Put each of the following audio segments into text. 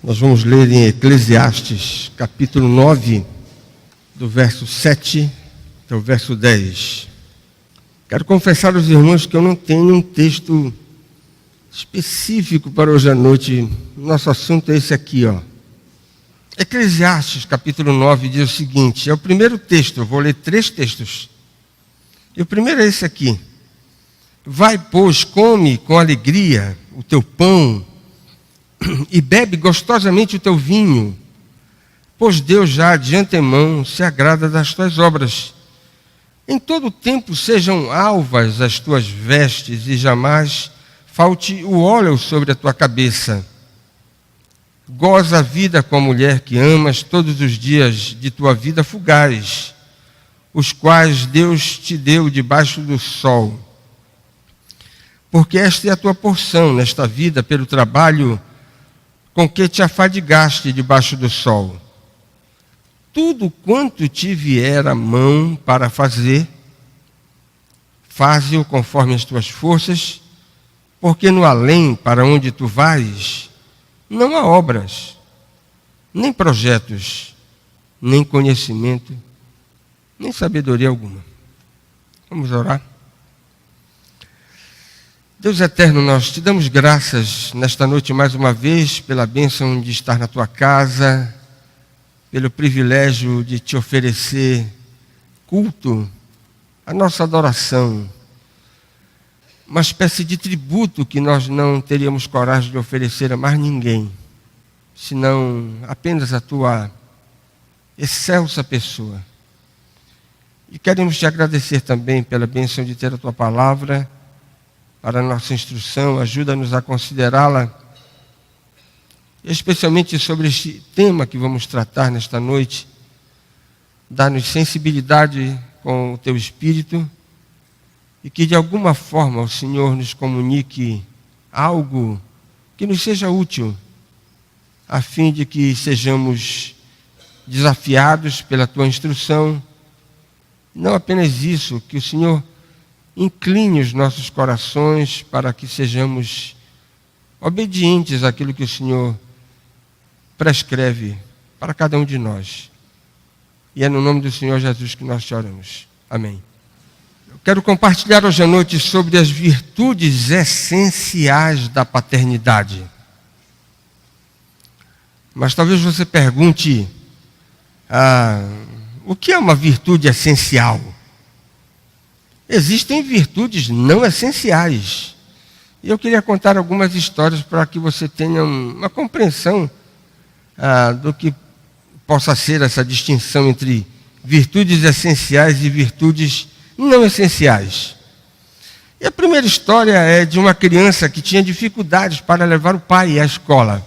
Nós vamos ler em Eclesiastes, capítulo 9, do verso 7 até o verso 10. Quero confessar aos irmãos que eu não tenho um texto específico para hoje à noite. Nosso assunto é esse aqui, ó. Eclesiastes, capítulo 9, diz o seguinte, é o primeiro texto, eu vou ler 3 textos. E o primeiro é esse aqui. Vai, pois, come com alegria o teu pão e bebe gostosamente o teu vinho, pois Deus já de antemão se agrada das tuas obras. Em todo o tempo sejam alvas as tuas vestes e jamais falte o óleo sobre a tua cabeça. Goza a vida com a mulher que amas todos os dias de tua vida fugaz, os quais Deus te deu debaixo do sol. Porque esta é a tua porção nesta vida pelo trabalho com que te afadigaste debaixo do sol. Tudo quanto te vier a mão para fazer, faze-o conforme as tuas forças, porque no além para onde tu vais, não há obras, nem projetos, nem conhecimento, nem sabedoria alguma. Vamos orar? Deus eterno, nós te damos graças nesta noite mais uma vez pela bênção de estar na tua casa, pelo privilégio de te oferecer culto, a nossa adoração, uma espécie de tributo que nós não teríamos coragem de oferecer a mais ninguém, senão apenas a tua excelsa pessoa. E queremos te agradecer também pela bênção de ter a tua palavra para a nossa instrução, ajuda-nos a considerá-la, especialmente sobre este tema que vamos tratar nesta noite. Dá-nos sensibilidade com o teu Espírito e que de alguma forma o Senhor nos comunique algo que nos seja útil, a fim de que sejamos desafiados pela tua instrução. Não apenas isso, que o Senhor incline os nossos corações para que sejamos obedientes àquilo que o Senhor prescreve para cada um de nós. E é no nome do Senhor Jesus que nós te oramos. Amém. Eu quero compartilhar hoje à noite sobre as virtudes essenciais da paternidade. Mas talvez você pergunte, o que é uma virtude essencial? Existem virtudes não essenciais. E eu queria contar algumas histórias para que você tenha uma compreensão do que possa ser essa distinção entre virtudes essenciais e virtudes não essenciais. E a primeira história é de uma criança que tinha dificuldades para levar o pai à escola.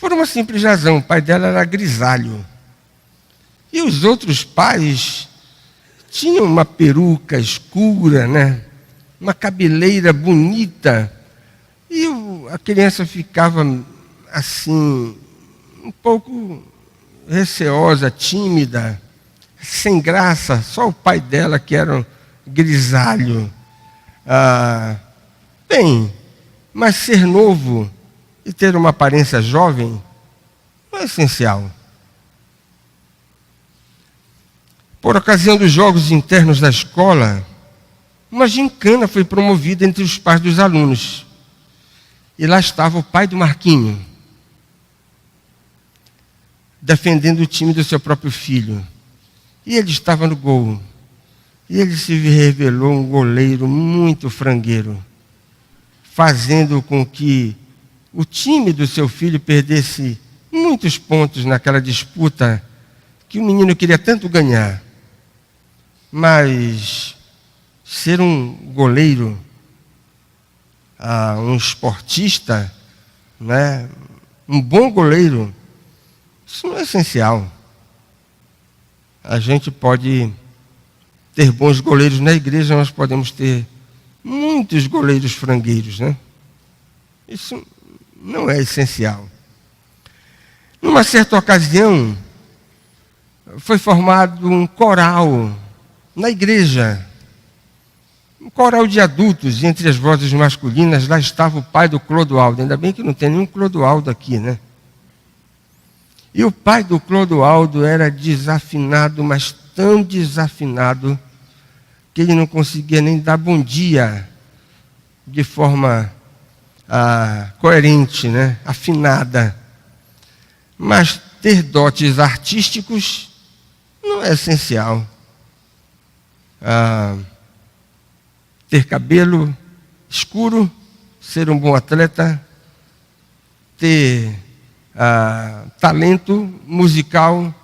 Por uma simples razão, o pai dela era grisalho. E os outros pais tinham uma peruca escura, né? Uma cabeleira bonita. E a criança ficava assim, um pouco receosa, tímida, sem graça. Só o pai dela que era um grisalho. Mas ser novo e ter uma aparência jovem não é essencial. Por ocasião dos jogos internos da escola, uma gincana foi promovida entre os pais dos alunos. E lá estava o pai do Marquinho, defendendo o time do seu próprio filho. E ele estava no gol. E ele se revelou um goleiro muito frangueiro, fazendo com que o time do seu filho perdesse muitos pontos naquela disputa que o menino queria tanto ganhar. Mas ser um goleiro, um esportista, né, um bom goleiro, isso não é essencial. A gente pode ter bons goleiros na igreja, nós podemos ter muitos goleiros frangueiros, né? Isso não é essencial. Numa certa ocasião, foi formado um coral na igreja. Um coral de adultos, entre as vozes masculinas, lá estava o pai do Clodoaldo. Ainda bem que não tem nenhum Clodoaldo aqui, né? E o pai do Clodoaldo era desafinado, mas tão desafinado, que ele não conseguia nem dar bom dia de forma coerente, né? Afinada. Mas ter dotes artísticos não é essencial. Ter cabelo escuro, ser um bom atleta, ter talento musical,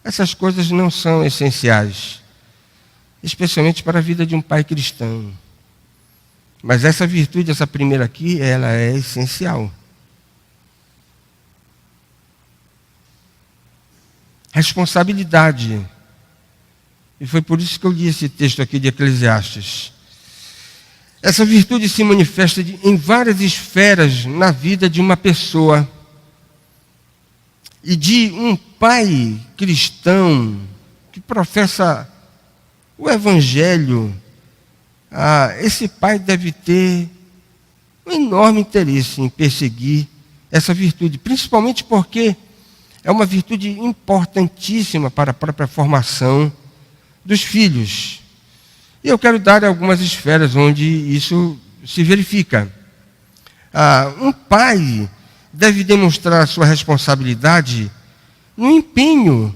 essas coisas não são essenciais, especialmente para a vida de um pai cristão. Mas essa virtude, essa primeira aqui, ela é essencial. Responsabilidade. E foi por isso que eu li esse texto aqui de Eclesiastes. Essa virtude se manifesta em várias esferas na vida de uma pessoa. E de um pai cristão que professa o Evangelho, esse pai deve ter um enorme interesse em perseguir essa virtude, principalmente porque é uma virtude importantíssima para a própria formação dos filhos. E eu quero dar algumas esferas onde isso se verifica. Um pai deve demonstrar a sua responsabilidade no empenho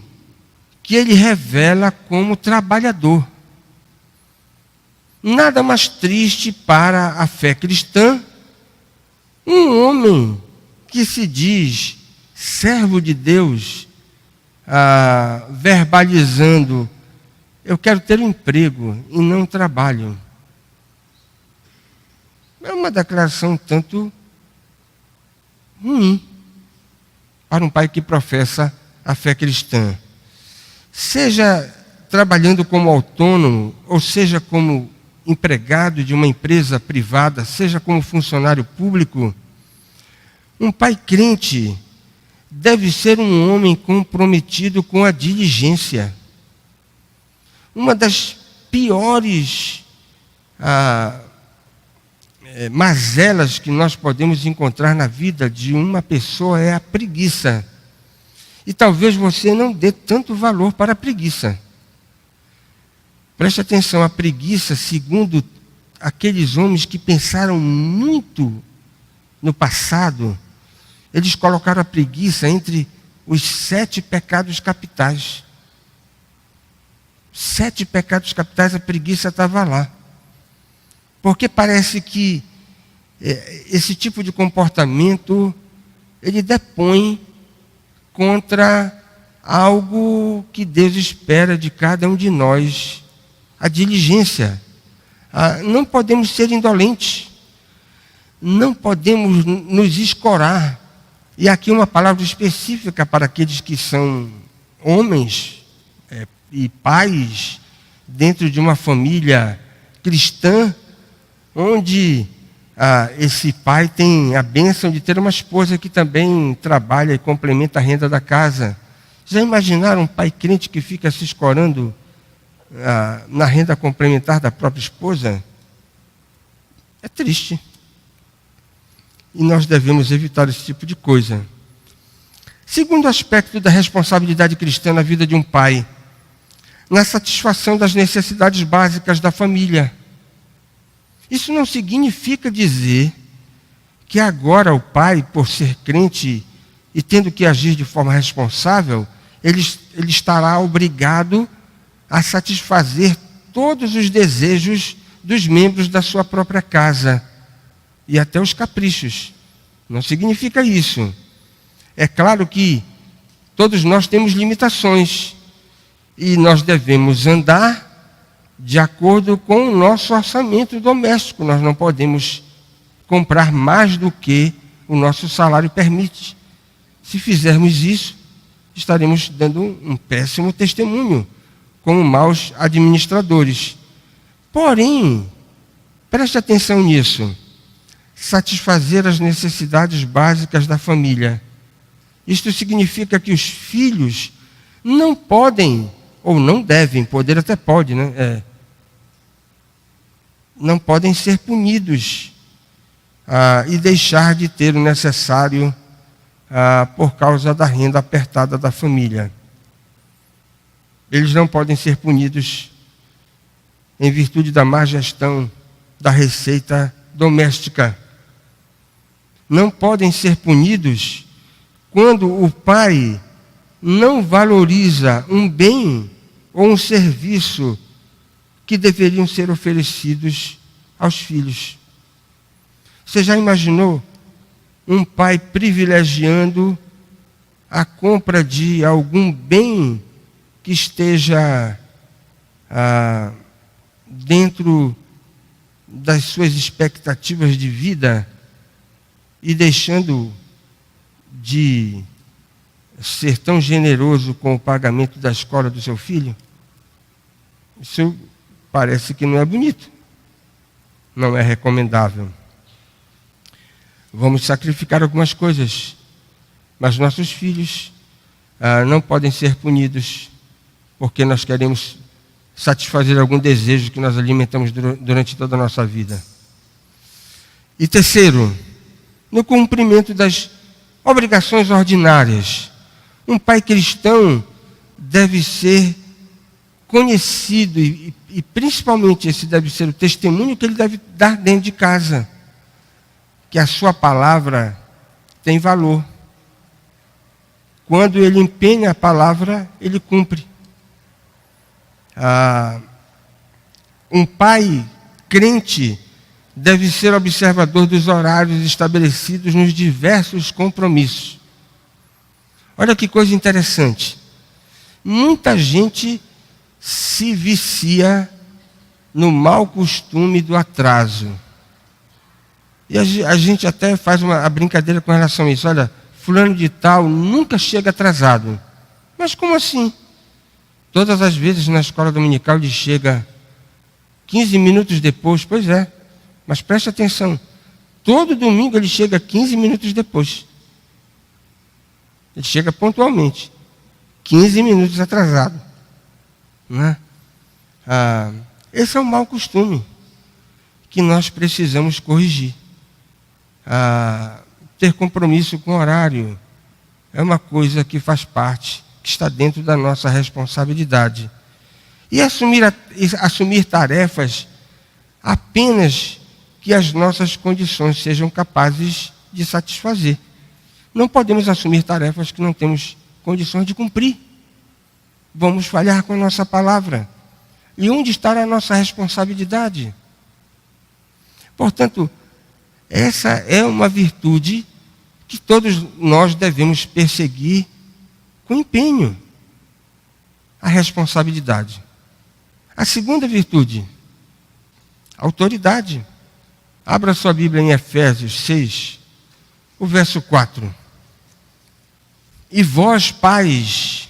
que ele revela como trabalhador. Nada mais triste para a fé cristã, um homem que se diz servo de Deus, verbalizando: eu quero ter um emprego e não trabalho. É uma declaração tanto ruim para um pai que professa a fé cristã. Seja trabalhando como autônomo, ou seja como empregado de uma empresa privada, seja como funcionário público, um pai crente deve ser um homem comprometido com a diligência. Uma das piores mazelas que nós podemos encontrar na vida de uma pessoa é a preguiça. E talvez você não dê tanto valor para a preguiça. Preste atenção, a preguiça, segundo aqueles homens que pensaram muito no passado, eles colocaram a preguiça entre os 7 pecados capitais. 7 pecados capitais, a preguiça estava lá. Porque parece que esse tipo de comportamento, ele depõe contra algo que Deus espera de cada um de nós, a diligência. Não podemos ser indolentes, não podemos nos escorar. E aqui uma palavra específica para aqueles que são homens e pais dentro de uma família cristã, onde esse pai tem a bênção de ter uma esposa que também trabalha e complementa a renda da casa. Já imaginaram um pai crente que fica se escorando na renda complementar da própria esposa? É triste. E nós devemos evitar esse tipo de coisa. Segundo aspecto da responsabilidade cristã na vida de um pai, na satisfação das necessidades básicas da família. Isso não significa dizer que agora o pai, por ser crente e tendo que agir de forma responsável, ele estará obrigado a satisfazer todos os desejos dos membros da sua própria casa e até os caprichos. Não significa isso. É claro que todos nós temos limitações e nós devemos andar de acordo com o nosso orçamento doméstico. Nós não podemos comprar mais do que o nosso salário permite. Se fizermos isso, estaremos dando um péssimo testemunho como maus administradores. Porém, preste atenção nisso. Satisfazer as necessidades básicas da família. Isto significa que os filhos não podem, ou não devem, poder até pode, né? não podem ser punidos e deixar de ter o necessário por causa da renda apertada da família. Eles não podem ser punidos em virtude da má gestão da receita doméstica. Não podem ser punidos quando o pai não valoriza um bem ou um serviço que deveriam ser oferecidos aos filhos. Você já imaginou um pai privilegiando a compra de algum bem que esteja dentro das suas expectativas de vida e deixando de ser tão generoso com o pagamento da escola do seu filho? Isso parece que não é bonito, não é recomendável. Vamos sacrificar algumas coisas, mas nossos filhos não podem ser punidos porque nós queremos satisfazer algum desejo que nós alimentamos durante toda a nossa vida. E terceiro, no cumprimento das obrigações ordinárias. Um pai cristão deve ser conhecido e principalmente esse deve ser o testemunho que ele deve dar dentro de casa, que a sua palavra tem valor. Quando ele empenha a palavra, ele cumpre. Um pai crente deve ser observador dos horários estabelecidos nos diversos compromissos. Olha que coisa interessante. Muita gente se vicia no mau costume do atraso. E a gente até faz a brincadeira com relação a isso. Olha, fulano de tal nunca chega atrasado. Mas como assim? Todas as vezes na escola dominical ele chega 15 minutos depois. Pois é, mas preste atenção. Todo domingo ele chega 15 minutos depois. Ele chega pontualmente. 15 minutos atrasado. Né? Esse é um mau costume que nós precisamos corrigir. Ter compromisso com o horário é uma coisa que faz parte, que está dentro da nossa responsabilidade. E assumir tarefas apenas que as nossas condições sejam capazes de satisfazer. Não podemos assumir tarefas que não temos condições de cumprir. Vamos falhar com a nossa palavra. E onde está a nossa responsabilidade? Portanto, essa é uma virtude que todos nós devemos perseguir com empenho. A responsabilidade. A segunda virtude, a autoridade. Abra sua Bíblia em Efésios 6, o verso 4. E vós, pais,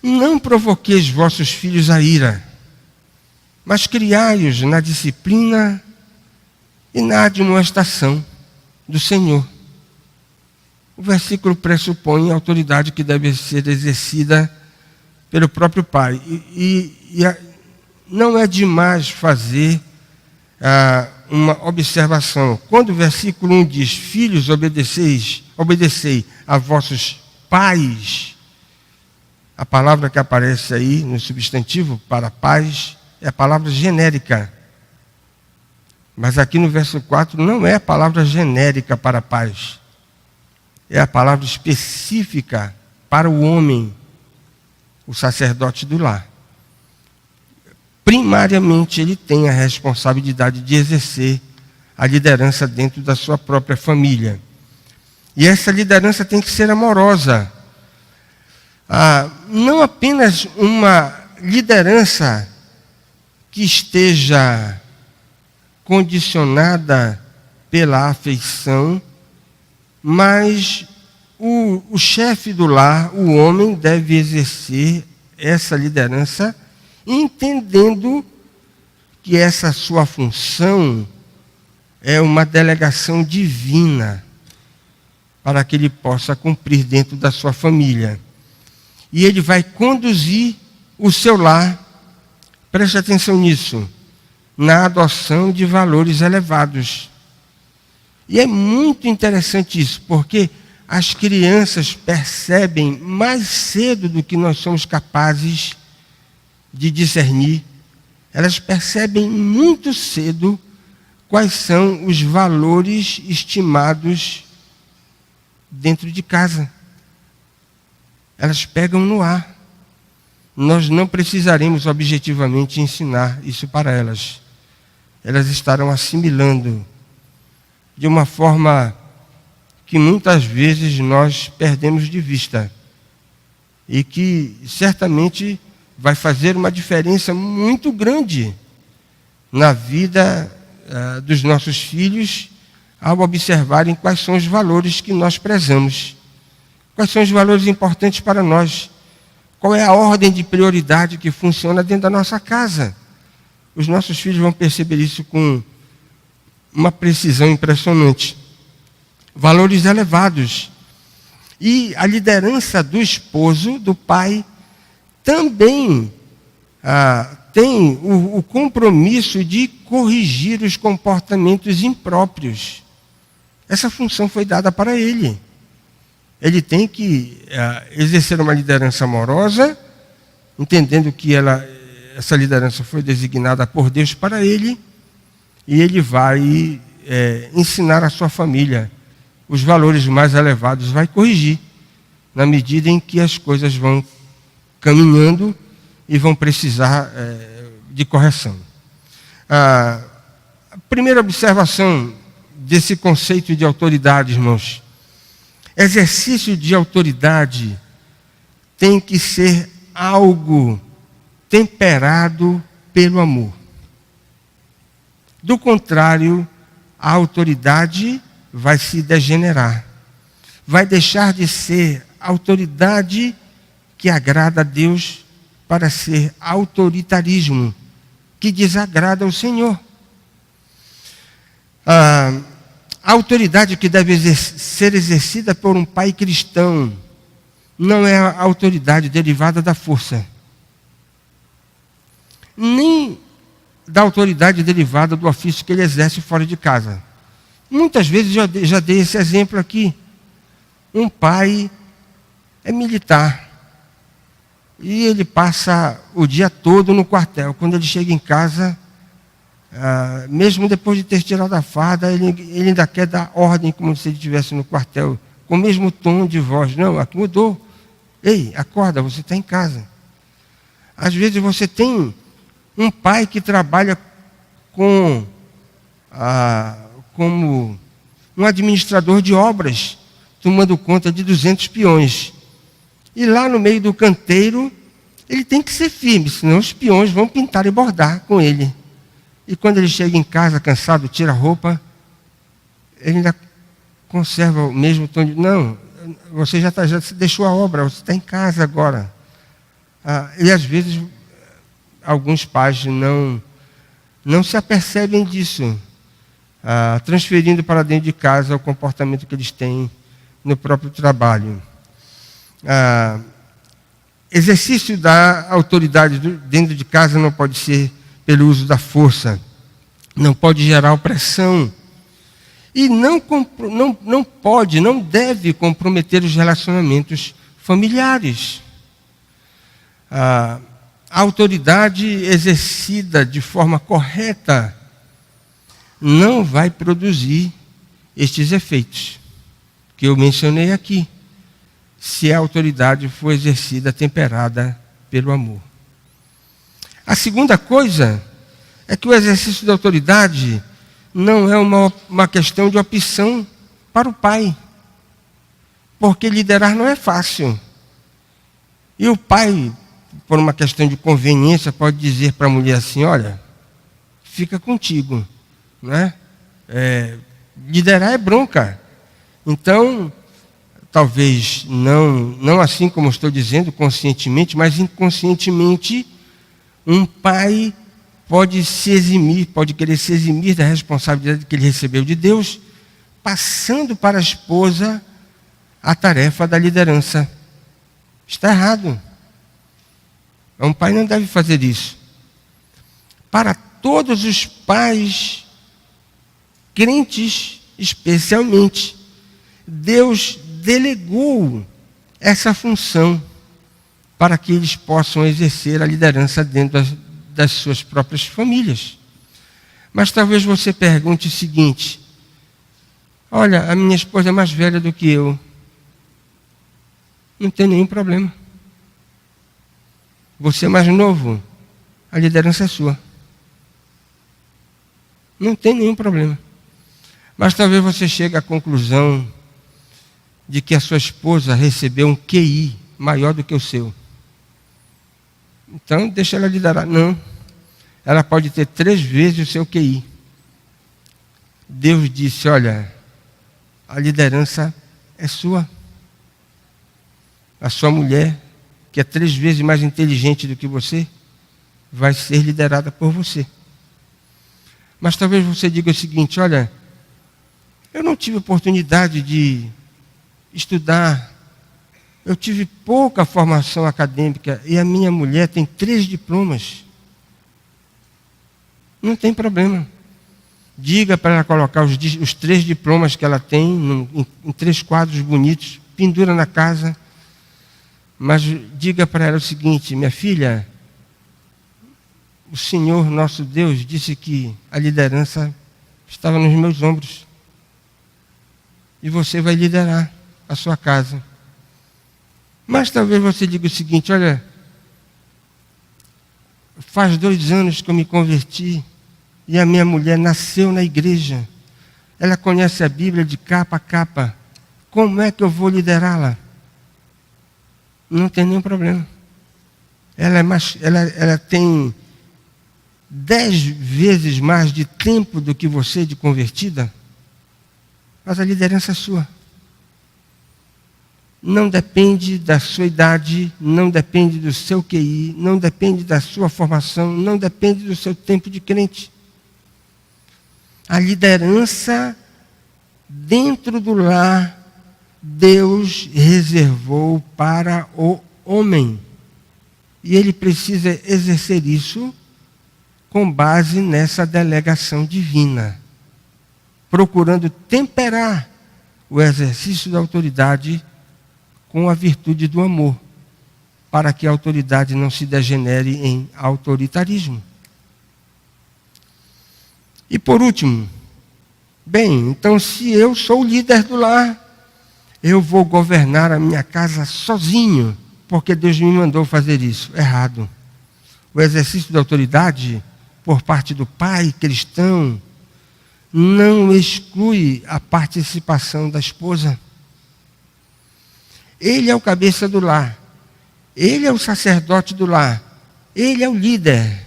não provoqueis vossos filhos a ira, mas criai-os na disciplina e na admoestação do Senhor. O versículo pressupõe a autoridade que deve ser exercida pelo próprio pai. Não é demais fazer uma observação. Quando o versículo 1 diz, filhos, obedecei a vossos pais, a palavra que aparece aí no substantivo para pais é a palavra genérica. Mas aqui no verso 4 não é a palavra genérica para pais. É a palavra específica para o homem, o sacerdote do lar. Primariamente, ele tem a responsabilidade de exercer a liderança dentro da sua própria família. E essa liderança tem que ser amorosa. Não apenas uma liderança que esteja condicionada pela afeição, mas o chefe do lar, o homem, deve exercer essa liderança entendendo que essa sua função é uma delegação divina para que ele possa cumprir dentro da sua família. E ele vai conduzir o seu lar, preste atenção nisso, na adoção de valores elevados. E é muito interessante isso, porque as crianças percebem mais cedo do que nós somos capazes de discernir. Elas percebem muito cedo quais são os valores estimados dentro de casa. Elas pegam no ar. Nós não precisaremos objetivamente ensinar isso para elas. Elas estarão assimilando de uma forma que muitas vezes nós perdemos de vista e que certamente vai fazer uma diferença muito grande na vida dos nossos filhos ao observarem quais são os valores que nós prezamos, quais são os valores importantes para nós, qual é a ordem de prioridade que funciona dentro da nossa casa. Os nossos filhos vão perceber isso com uma precisão impressionante. Valores elevados. E a liderança do esposo, do pai, também tem o compromisso de corrigir os comportamentos impróprios. Essa função foi dada para ele. Ele tem que exercer uma liderança amorosa, entendendo que essa liderança foi designada por Deus para ele, e ele vai ensinar à sua família os valores mais elevados, vai corrigir, na medida em que as coisas vão caminhando e vão precisar de correção. A primeira observação desse conceito de autoridade, irmãos, exercício de autoridade tem que ser algo temperado pelo amor. Do contrário, a autoridade vai se degenerar. Vai deixar de ser autoridade que agrada a Deus para ser autoritarismo, que desagrada ao Senhor. A autoridade que deve ser exercida por um pai cristão não é a autoridade derivada da força, nem da autoridade derivada do ofício que ele exerce fora de casa. Muitas vezes já dei esse exemplo aqui. Um pai é militar e ele passa o dia todo no quartel. Quando ele chega em casa, mesmo depois de ter tirado a farda, ele ainda quer dar ordem como se ele estivesse no quartel, com o mesmo tom de voz. Não, aqui mudou. Ei, acorda, você está em casa. Às vezes você tem um pai que trabalha como um administrador de obras, tomando conta de 200 peões. E lá no meio do canteiro, ele tem que ser firme, senão os peões vão pintar e bordar com ele. E quando ele chega em casa, cansado, tira a roupa, ele ainda conserva o mesmo tom de... Não, você já deixou a obra, você está em casa agora. E às vezes, alguns pais não se apercebem disso, transferindo para dentro de casa o comportamento que eles têm no próprio trabalho. Exercício da autoridade dentro de casa não pode ser pelo uso da força, não pode gerar opressão e não deve comprometer os relacionamentos familiares. A autoridade exercida de forma correta não vai produzir estes efeitos que eu mencionei aqui, se a autoridade for exercida temperada pelo amor. A segunda coisa é que o exercício da autoridade não é uma questão de opção para o pai, porque liderar não é fácil. E o pai, por uma questão de conveniência, pode dizer para a mulher assim: olha, fica contigo, né? Liderar é bronca. Então, talvez não assim como estou dizendo, conscientemente, mas inconscientemente, um pai pode se eximir, pode querer se eximir da responsabilidade que ele recebeu de Deus, passando para a esposa a tarefa da liderança. Está errado. Um pai não deve fazer isso. Para todos os pais, crentes especialmente, Deus delegou essa função para que eles possam exercer a liderança dentro das suas próprias famílias. Mas talvez você pergunte o seguinte: olha, a minha esposa é mais velha do que eu. Não tem nenhum problema. Você é mais novo, a liderança é sua. Não tem nenhum problema. Mas talvez você chegue à conclusão de que a sua esposa recebeu um QI maior do que o seu. Então, deixa ela liderar. Não. Ela pode ter 3 vezes o seu QI. Deus disse: olha, a liderança é sua. A sua mulher, que é 3 vezes mais inteligente do que você, vai ser liderada por você. Mas talvez você diga o seguinte: olha, eu não tive oportunidade de estudar, eu tive pouca formação acadêmica e a minha mulher tem 3 diplomas. Não tem problema. Diga para ela colocar os 3 diplomas que ela tem em 3 quadros bonitos, pendura na casa. Mas diga para ela o seguinte: minha filha, o Senhor nosso Deus disse que a liderança estava nos meus ombros. E você vai liderar a sua casa. Mas talvez você diga o seguinte: olha, faz 2 anos que eu me converti e a minha mulher nasceu na igreja. Ela conhece a Bíblia de capa a capa. Como é que eu vou liderá-la? Não tem nenhum problema. Ela tem 10 vezes mais de tempo do que você de convertida, mas a liderança é sua. Não depende da sua idade, não depende do seu QI, não depende da sua formação, não depende do seu tempo de crente. A liderança dentro do lar, Deus reservou para o homem. E ele precisa exercer isso com base nessa delegação divina, procurando temperar o exercício da autoridade com a virtude do amor, para que a autoridade não se degenere em autoritarismo. E por último, bem, então se eu sou o líder do lar, eu vou governar a minha casa sozinho, porque Deus me mandou fazer isso. Errado. O exercício da autoridade por parte do pai cristão não exclui a participação da esposa. Ele é o cabeça do lar. Ele é o sacerdote do lar. Ele é o líder.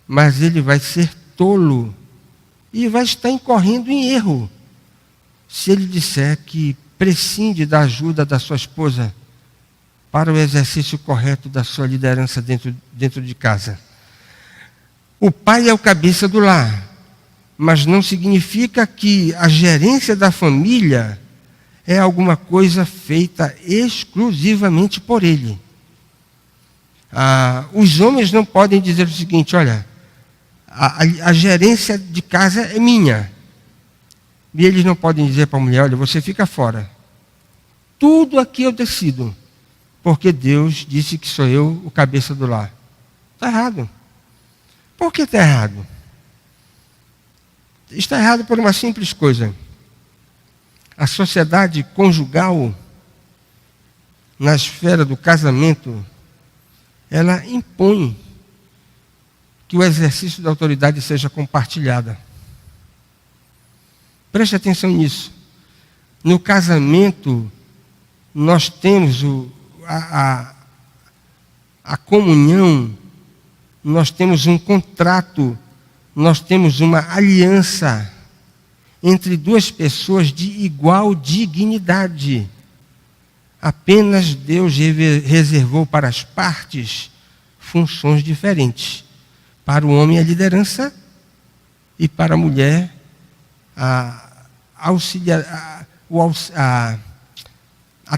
Mas ele vai ser tolo e vai estar incorrendo em erro se ele disser que prescinde da ajuda da sua esposa para o exercício correto da sua liderança dentro de casa. O pai é o cabeça do lar, mas não significa que a gerência da família é alguma coisa feita exclusivamente por ele. Os homens não podem dizer o seguinte: olha, a gerência de casa é minha. E eles não podem dizer para a mulher: olha, você fica fora. Tudo aqui eu decido, porque Deus disse que sou eu o cabeça do lar. Está errado. Por que está errado? Está errado por uma simples coisa. A sociedade conjugal, na esfera do casamento, ela impõe que o exercício da autoridade seja compartilhada. Preste atenção nisso. No casamento, nós temos a comunhão, nós temos um contrato, nós temos uma aliança entre 2 pessoas de igual dignidade. Apenas Deus reservou para as partes funções diferentes. Para o homem a liderança e para a mulher a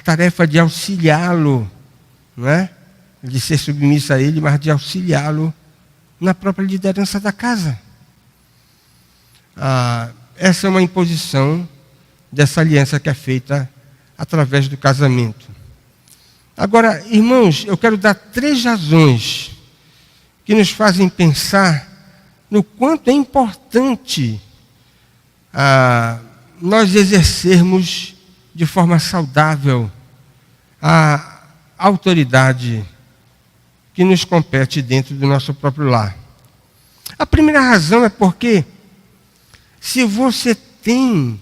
tarefa de auxiliá-lo, não é? De ser submissa a ele, mas de auxiliá-lo na própria liderança da casa. Essa é uma imposição dessa aliança que é feita através do casamento. Agora, irmãos, eu quero dar 3 razões que nos fazem pensar no quanto é importante nós exercermos de forma saudável a autoridade que nos compete dentro do nosso próprio lar. A primeira razão é porque, se você tem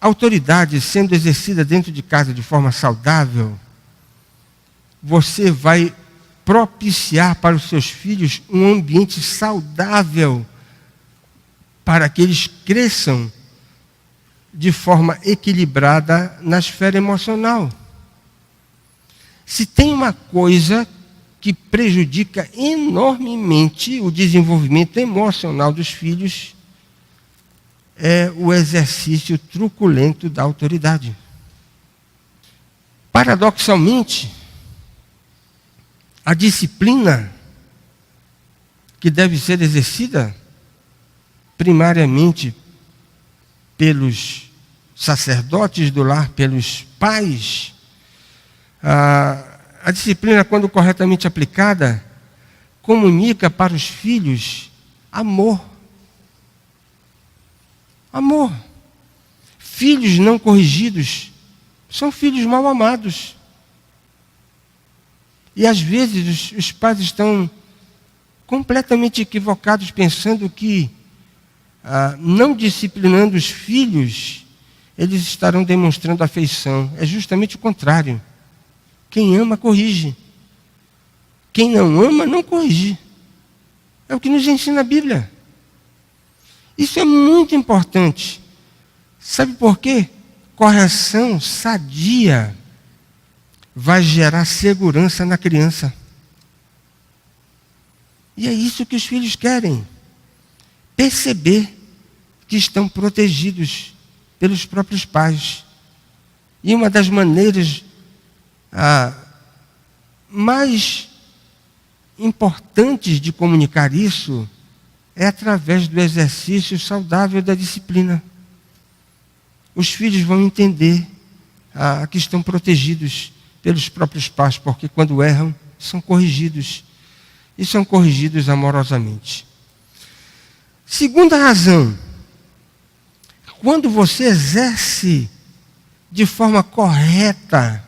autoridade sendo exercida dentro de casa de forma saudável, você vai propiciar para os seus filhos um ambiente saudável para que eles cresçam de forma equilibrada na esfera emocional. Se tem uma coisa que prejudica enormemente o desenvolvimento emocional dos filhos, é o exercício truculento da autoridade. Paradoxalmente, a disciplina que deve ser exercida primariamente pelos sacerdotes do lar, pelos pais, a disciplina, quando corretamente aplicada, comunica para os filhos amor. Amor. Filhos não corrigidos são filhos mal amados. E às vezes os pais estão completamente equivocados, pensando que, não disciplinando os filhos, eles estarão demonstrando afeição. É justamente o contrário. Quem ama, corrige. Quem não ama, não corrige. É o que nos ensina a Bíblia. Isso é muito importante. Sabe por quê? Correção sadia vai gerar segurança na criança. E é isso que os filhos querem. Perceber que estão protegidos pelos próprios pais. E uma das maneiras mais importantes de comunicar isso é através do exercício saudável da disciplina. Os filhos vão entender que estão protegidos pelos próprios pais, porque quando erram, são corrigidos. E são corrigidos amorosamente. Segunda razão, quando você exerce de forma correta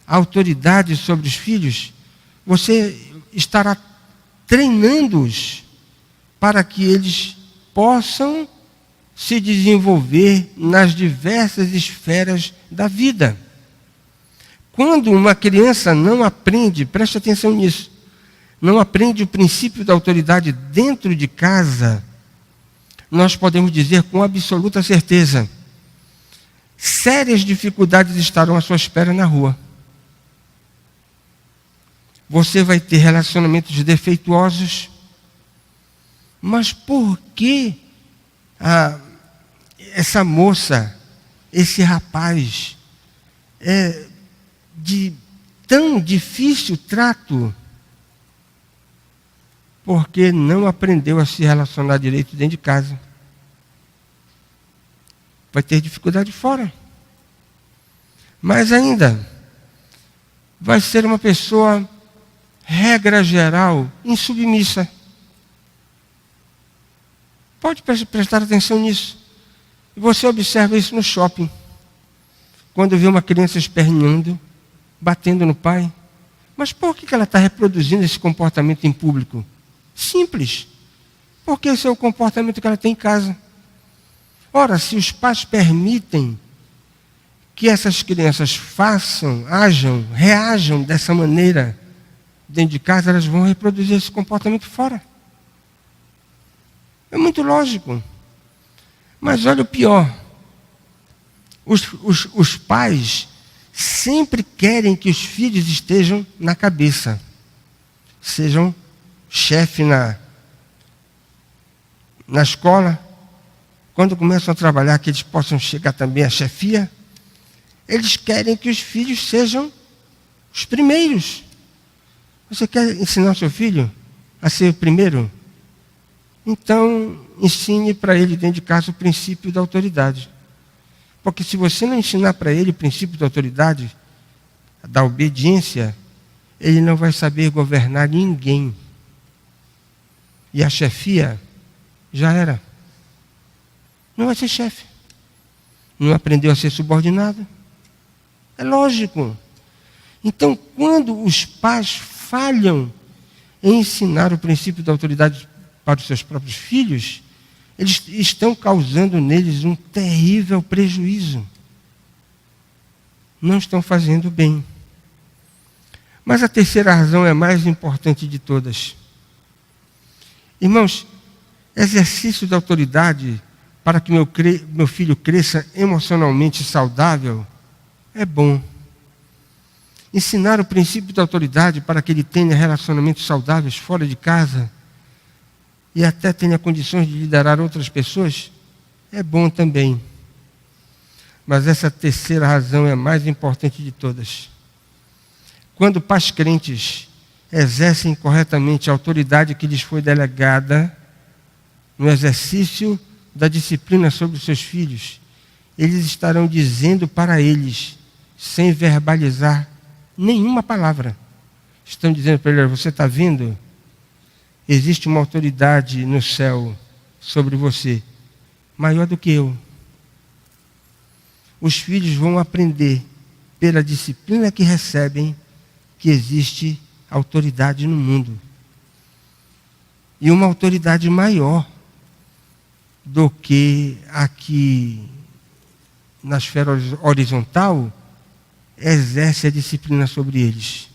a autoridade sobre os filhos, você estará treinando-os para que eles possam se desenvolver nas diversas esferas da vida. Quando uma criança não aprende, preste atenção nisso, não aprende o princípio da autoridade dentro de casa, nós podemos dizer com absoluta certeza, sérias dificuldades estarão à sua espera na rua. Você vai ter relacionamentos defeituosos. Mas por que essa moça, esse rapaz, é de tão difícil trato? Porque não aprendeu a se relacionar direito dentro de casa. Vai ter dificuldade fora. Mas ainda, vai ser uma pessoa, regra geral, insubmissa. Pode prestar atenção nisso. E você observa isso no shopping. Quando vê uma criança esperneando, batendo no pai. Mas por que ela está reproduzindo esse comportamento em público? Simples. Porque esse é o comportamento que ela tem em casa. Ora, se os pais permitem que essas crianças façam, ajam, reajam dessa maneira dentro de casa, elas vão reproduzir esse comportamento fora. É muito lógico. Mas olha o pior. Os pais sempre querem que os filhos estejam na cabeça. Sejam chefe na escola. Quando começam a trabalhar, que eles possam chegar também à chefia. Eles querem que os filhos sejam os primeiros. Você quer ensinar o seu filho a ser o primeiro? Então, ensine para ele dentro de casa o princípio da autoridade. Porque se você não ensinar para ele o princípio da autoridade, da obediência, ele não vai saber governar ninguém. E a chefia já era. Não vai ser chefe. Não aprendeu a ser subordinado. É lógico. Então, quando os pais falham em ensinar o princípio da autoridade para os seus próprios filhos, eles estão causando neles um terrível prejuízo. Não estão fazendo bem. Mas a terceira razão é a mais importante de todas. Irmãos, exercício da autoridade para que meu filho cresça emocionalmente saudável é bom. Ensinar o princípio da autoridade para que ele tenha relacionamentos saudáveis fora de casa e até tenha condições de liderar outras pessoas é bom também. Mas essa terceira razão é a mais importante de todas. Quando pais crentes exercem corretamente a autoridade que lhes foi delegada no exercício da disciplina sobre os seus filhos, eles estarão dizendo para eles, sem verbalizar nenhuma palavra, estão dizendo para ele: você está vendo? Existe uma autoridade no céu sobre você, maior do que eu. Os filhos vão aprender, pela disciplina que recebem, que existe autoridade no mundo. E uma autoridade maior do que aqui na esfera horizontal exerce a disciplina sobre eles.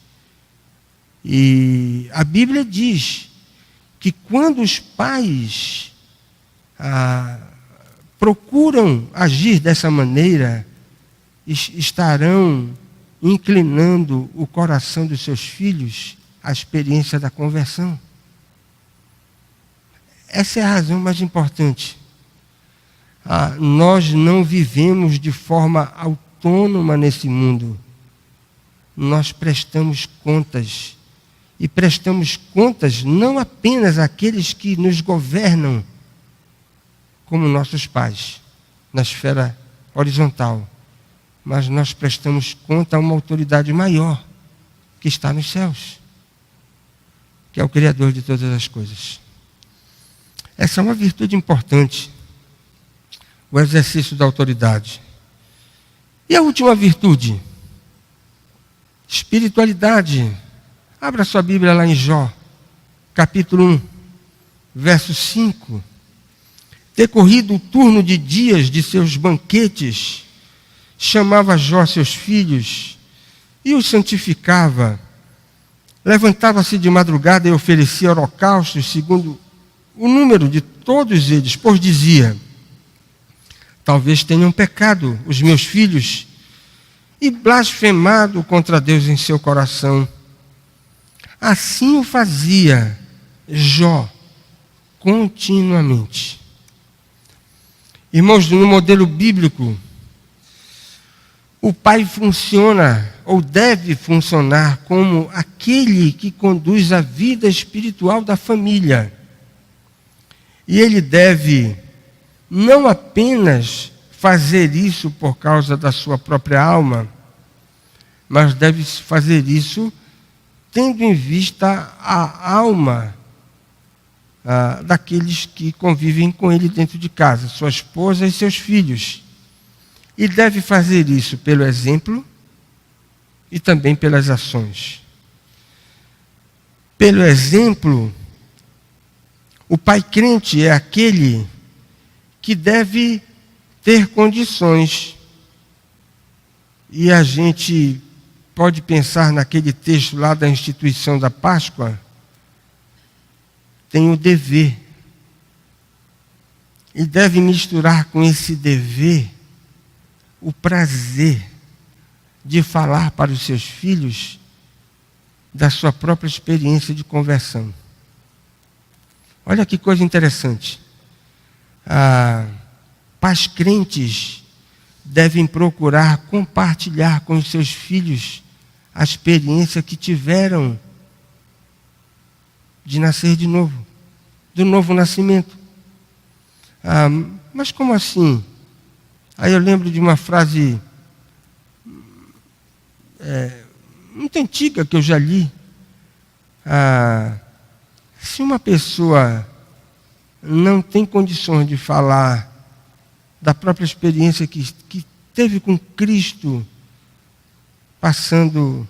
E a Bíblia diz que quando os pais procuram agir dessa maneira, estarão inclinando o coração dos seus filhos à experiência da conversão. Essa é a razão mais importante. Nós não vivemos de forma autônoma nesse mundo. Nós prestamos contas. E prestamos contas não apenas àqueles que nos governam, como nossos pais, na esfera horizontal, mas nós prestamos conta a uma autoridade maior, que está nos céus, que é o Criador de todas as coisas. Essa é uma virtude importante, o exercício da autoridade. E a última virtude? Espiritualidade. Abra sua Bíblia lá em Jó, capítulo 1, verso 5. Decorrido o turno de dias de seus banquetes, chamava Jó seus filhos e os santificava. Levantava-se de madrugada e oferecia holocaustos segundo o número de todos eles, pois dizia: talvez tenham pecado os meus filhos e blasfemado contra Deus em seu coração. Assim o fazia Jó continuamente. Irmãos, no modelo bíblico, o pai funciona, ou deve funcionar, como aquele que conduz a vida espiritual da família. E ele deve não apenas fazer isso por causa da sua própria alma, mas deve fazer isso tendo em vista a alma daqueles que convivem com ele dentro de casa, sua esposa e seus filhos. E deve fazer isso pelo exemplo e também pelas ações. Pelo exemplo, o pai crente é aquele que deve ter condições. E a gente pode pensar naquele texto lá da instituição da Páscoa, tem o dever. E deve misturar com esse dever o prazer de falar para os seus filhos da sua própria experiência de conversão. Olha que coisa interessante. Pais crentes devem procurar compartilhar com os seus filhos a experiência que tiveram de nascer de novo, do novo nascimento. Mas como assim? Aí eu lembro de uma frase muito antiga que eu já li. Se uma pessoa não tem condições de falar da própria experiência que teve com Cristo, passando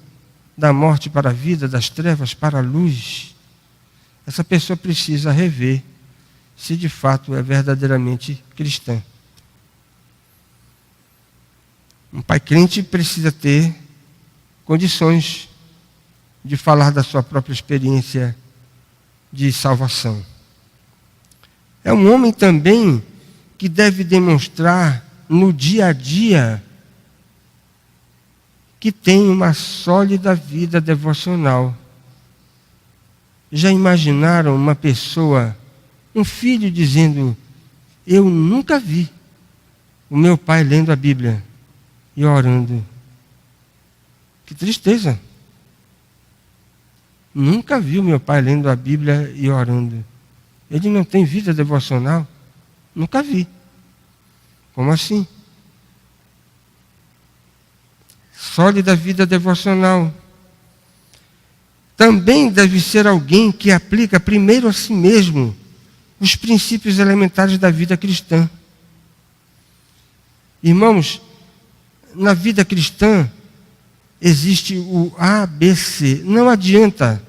da morte para a vida, das trevas para a luz, essa pessoa precisa rever se de fato é verdadeiramente cristã. Um pai crente precisa ter condições de falar da sua própria experiência de salvação. É um homem também que deve demonstrar no dia a dia que tem uma sólida vida devocional. Já imaginaram uma pessoa, um filho dizendo: eu nunca vi o meu pai lendo a Bíblia e orando? Que tristeza! Nunca vi o meu pai lendo a Bíblia e orando. Ele não tem vida devocional? Nunca vi. Como assim? Sólida vida devocional. Também deve ser alguém que aplica primeiro a si mesmo os princípios elementares da vida cristã. Irmãos, na vida cristã existe o ABC. Não adianta,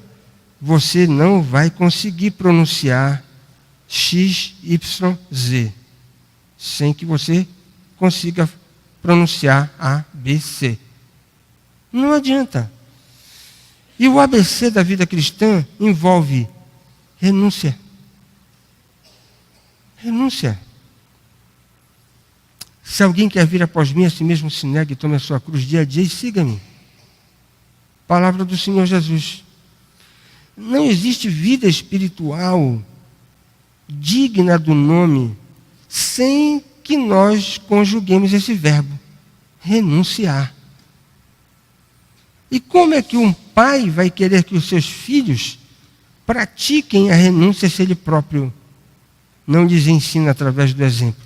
você não vai conseguir pronunciar X, Y, Z sem que você consiga pronunciar ABC. Não adianta. E o ABC da vida cristã envolve renúncia. Renúncia. Se alguém quer vir após mim, a si mesmo se negue e tome a sua cruz dia a dia e siga-me. Palavra do Senhor Jesus. Não existe vida espiritual digna do nome sem que nós conjuguemos esse verbo, renunciar. E como é que um pai vai querer que os seus filhos pratiquem a renúncia se ele próprio não lhes ensina através do exemplo?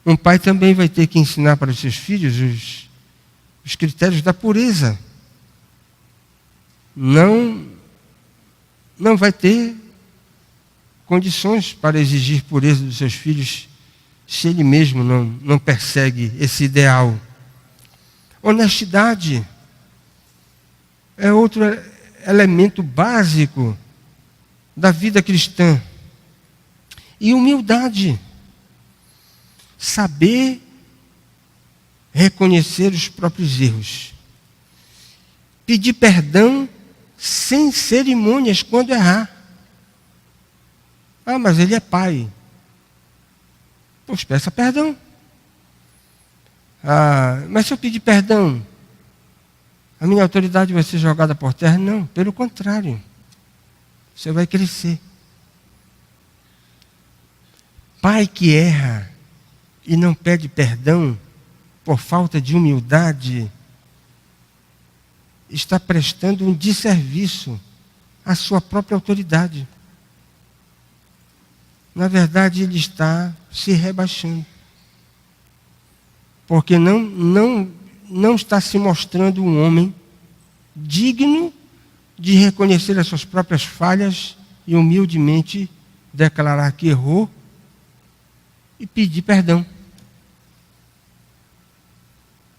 Um pai também vai ter que ensinar para os seus filhos os critérios da pureza. Não vai ter condições para exigir pureza dos seus filhos se ele mesmo não persegue esse ideal. Honestidade é outro elemento básico da vida cristã. E humildade. Saber reconhecer os próprios erros. Pedir perdão sem cerimônias quando errar. Mas ele é pai. Pois peça perdão. Mas se eu pedir perdão, a minha autoridade vai ser jogada por terra? Não, pelo contrário. Você vai crescer. Pai que erra e não pede perdão por falta de humildade, está prestando um desserviço à sua própria autoridade. Na verdade, ele está se rebaixando. Porque não está se mostrando um homem digno de reconhecer as suas próprias falhas e humildemente declarar que errou e pedir perdão.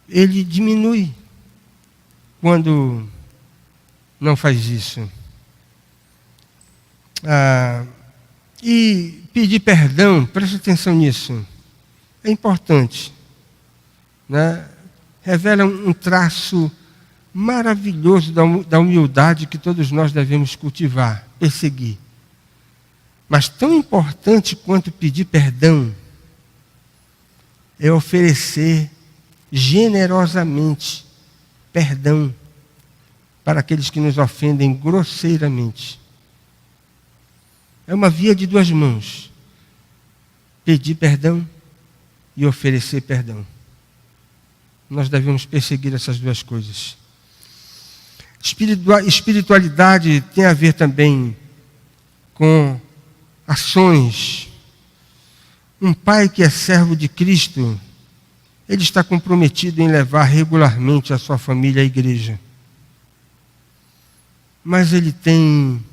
Ele diminui quando não faz isso. E pedir perdão, preste atenção nisso, é importante, né? Revela um traço maravilhoso da humildade que todos nós devemos cultivar, perseguir. Mas tão importante quanto pedir perdão é oferecer generosamente perdão para aqueles que nos ofendem grosseiramente. É uma via de duas mãos. Pedir perdão e oferecer perdão. Nós devemos perseguir essas duas coisas. Espiritualidade tem a ver também com ações. Um pai que é servo de Cristo, ele está comprometido em levar regularmente a sua família à igreja. Mas ele tem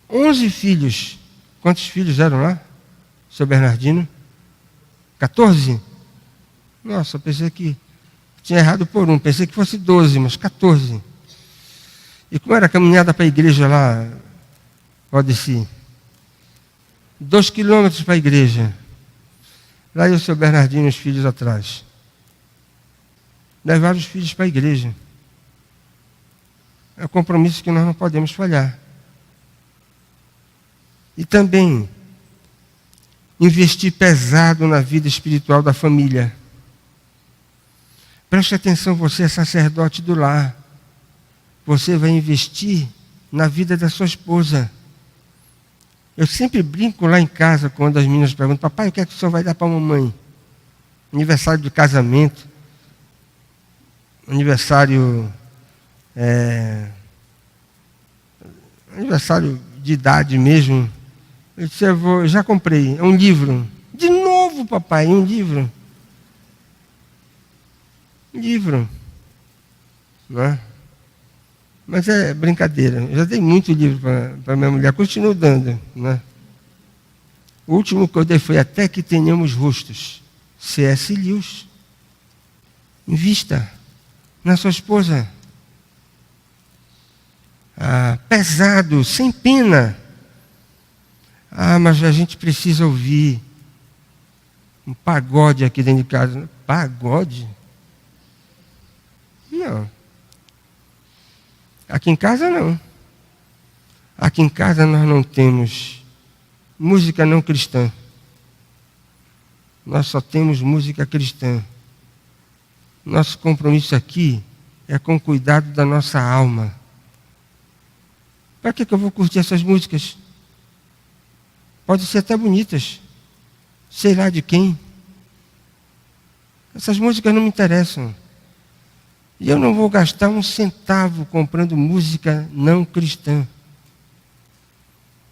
11 filhos. Quantos filhos eram lá, seu Bernardino? 14? Nossa, eu pensei que tinha errado por um. Pensei que fosse 12, mas 14. E como era a caminhada para a igreja lá, Odeci? 2 quilômetros para a igreja. Lá ia o seu Bernardino e os filhos atrás. Levar os filhos para a igreja. É um compromisso que nós não podemos falhar. E também investir pesado na vida espiritual da família. Preste atenção, você é sacerdote do lar. Você vai investir na vida da sua esposa. Eu sempre brinco lá em casa quando as meninas perguntam: papai, o que é que o senhor vai dar para a mamãe? Aniversário de casamento, aniversário de idade mesmo. Eu disse: eu já comprei, é um livro. De novo, papai, um livro. Livro. Não é? Mas é brincadeira. Eu já dei muito livro para minha mulher, continuo dando. Né? O último que eu dei foi Até que Tenhamos Rostos. C.S. Lewis. Invista na sua esposa. Pesado, sem pena. Mas a gente precisa ouvir um pagode aqui dentro de casa. Pagode? Não. Aqui em casa não. Aqui em casa nós não temos música não cristã. Nós só temos música cristã. Nosso compromisso aqui é com o cuidado da nossa alma. Para que eu vou curtir essas músicas? Podem ser até bonitas. Sei lá de quem. Essas músicas não me interessam. E eu não vou gastar um centavo comprando música não cristã.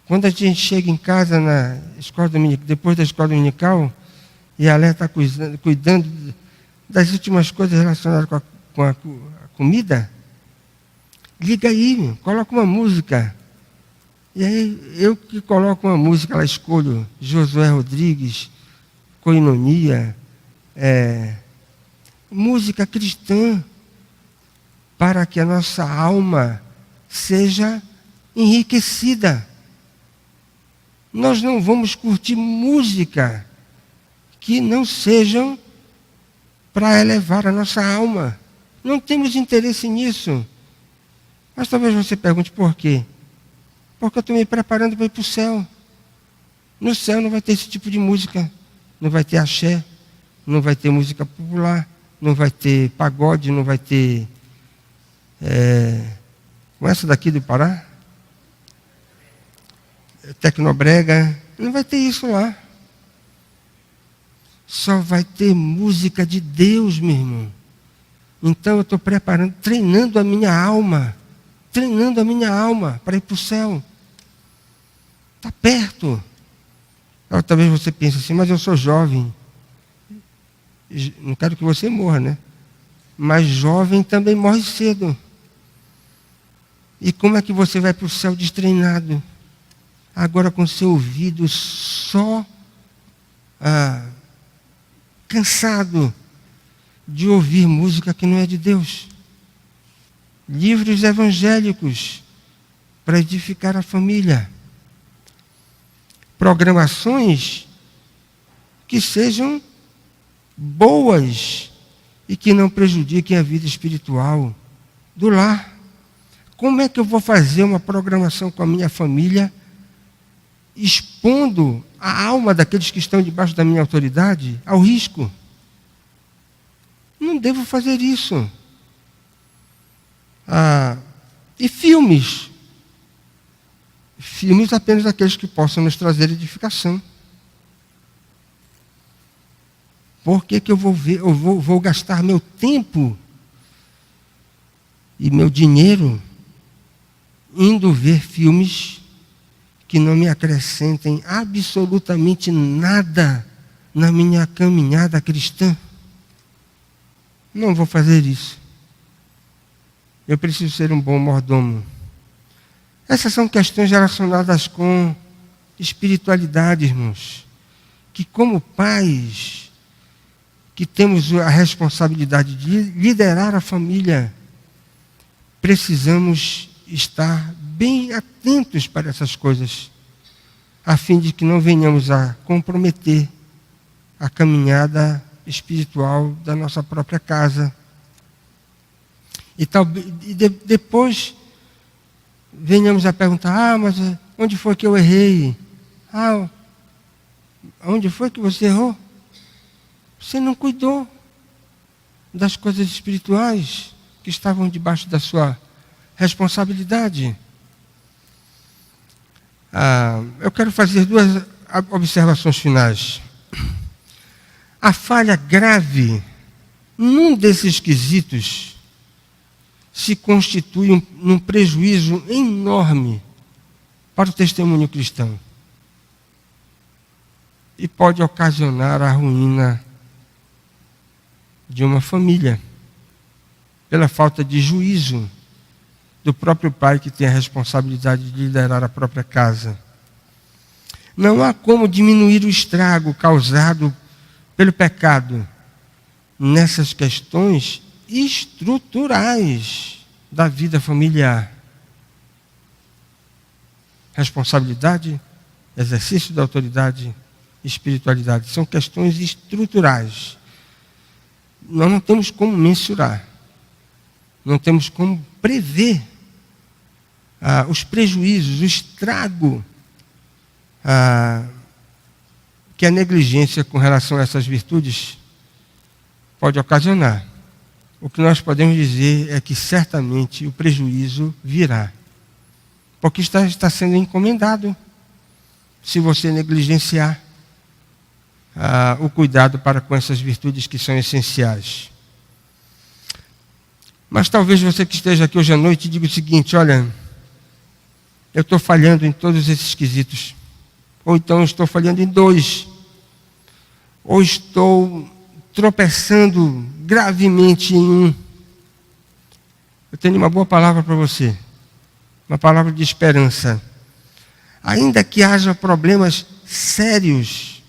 Quando a gente chega em casa na escola dominical, depois da escola dominical, e a Léa está cuidando das últimas coisas relacionadas com a comida, liga aí, coloca uma música. E aí eu que coloco uma música, ela escolho Josué Rodrigues, Koinonia, música cristã, para que a nossa alma seja enriquecida. Nós não vamos curtir música que não sejam para elevar a nossa alma. Não temos interesse nisso. Mas talvez você pergunte por quê? Porque eu estou me preparando para ir para o céu. No céu não vai ter esse tipo de música. Não vai ter axé, não vai ter música popular, não vai ter pagode, não vai ter... com essa daqui do Pará, Tecnobrega, não vai ter isso lá. Só vai ter música de Deus, meu irmão. Então eu estou preparando, treinando a minha alma para ir para o céu. Está perto. Agora, talvez você pense assim: mas eu sou jovem. Não quero que você morra, né? Mas jovem também morre cedo. E como é que você vai para o céu destreinado? Agora com seu ouvido só cansado de ouvir música que não é de Deus. Livros evangélicos para edificar a família. Programações que sejam boas e que não prejudiquem a vida espiritual do lar. Como é que eu vou fazer uma programação com a minha família expondo a alma daqueles que estão debaixo da minha autoridade ao risco? Não devo fazer isso. E filmes? Filmes apenas aqueles que possam nos trazer edificação. Por que eu vou gastar meu tempo e meu dinheiro indo ver filmes que não me acrescentem absolutamente nada na minha caminhada cristã. Não vou fazer isso. Eu preciso ser um bom mordomo. Essas são questões relacionadas com espiritualidade, irmãos. Que como pais, que temos a responsabilidade de liderar a família, precisamos estar bem atentos para essas coisas, a fim de que não venhamos a comprometer a caminhada espiritual da nossa própria casa. Depois venhamos a perguntar, mas onde foi que eu errei? Onde foi que você errou? Você não cuidou das coisas espirituais que estavam debaixo da sua responsabilidade. Eu quero fazer 2 observações finais. A falha grave num desses quesitos se constitui num prejuízo enorme para o testemunho cristão e pode ocasionar a ruína de uma família pela falta de juízo do próprio pai que tem a responsabilidade de liderar a própria casa. Não há como diminuir o estrago causado pelo pecado nessas questões estruturais da vida familiar. Responsabilidade, exercício da autoridade, espiritualidade. São questões estruturais. Nós não temos como mensurar. Não temos como prever os prejuízos, o estrago que a negligência com relação a essas virtudes pode ocasionar. O que nós podemos dizer é que certamente o prejuízo virá. Porque está sendo encomendado se você negligenciar o cuidado para com essas virtudes que são essenciais. Mas talvez você que esteja aqui hoje à noite diga o seguinte: olha, eu estou falhando em todos esses quesitos. Ou então eu estou falhando em 2. Ou estou tropeçando gravemente em 1. Eu tenho uma boa palavra para você. Uma palavra de esperança. Ainda que haja problemas sérios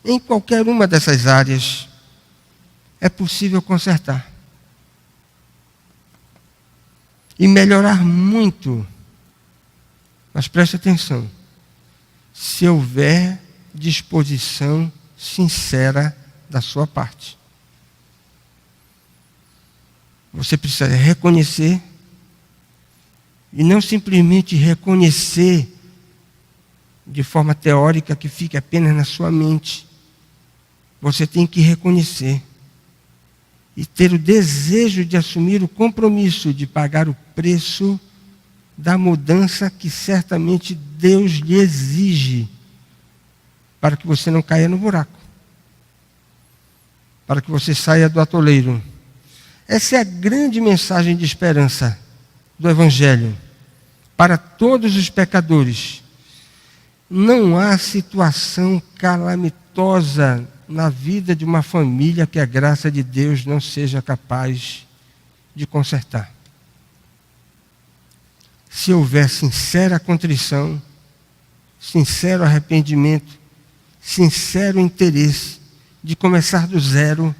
em qualquer uma dessas áreas, é possível consertar. E melhorar muito. Mas preste atenção. Se houver disposição sincera da sua parte. Você precisa reconhecer, e não simplesmente reconhecer de forma teórica que fique apenas na sua mente. Você tem que reconhecer e ter o desejo de assumir o compromisso de pagar o preço da mudança que certamente Deus lhe exige, para que você não caia no buraco, para que você saia do atoleiro. Essa é a grande mensagem de esperança do Evangelho para todos os pecadores. Não há situação calamitosa na vida de uma família que a graça de Deus não seja capaz de consertar. Se houver sincera contrição, sincero arrependimento, sincero interesse de começar do zero,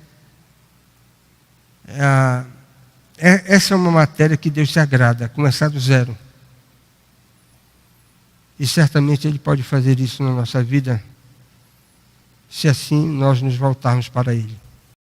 essa é uma matéria que Deus se agrada, começar do zero. E certamente Ele pode fazer isso na nossa vida, se assim nós nos voltarmos para Ele.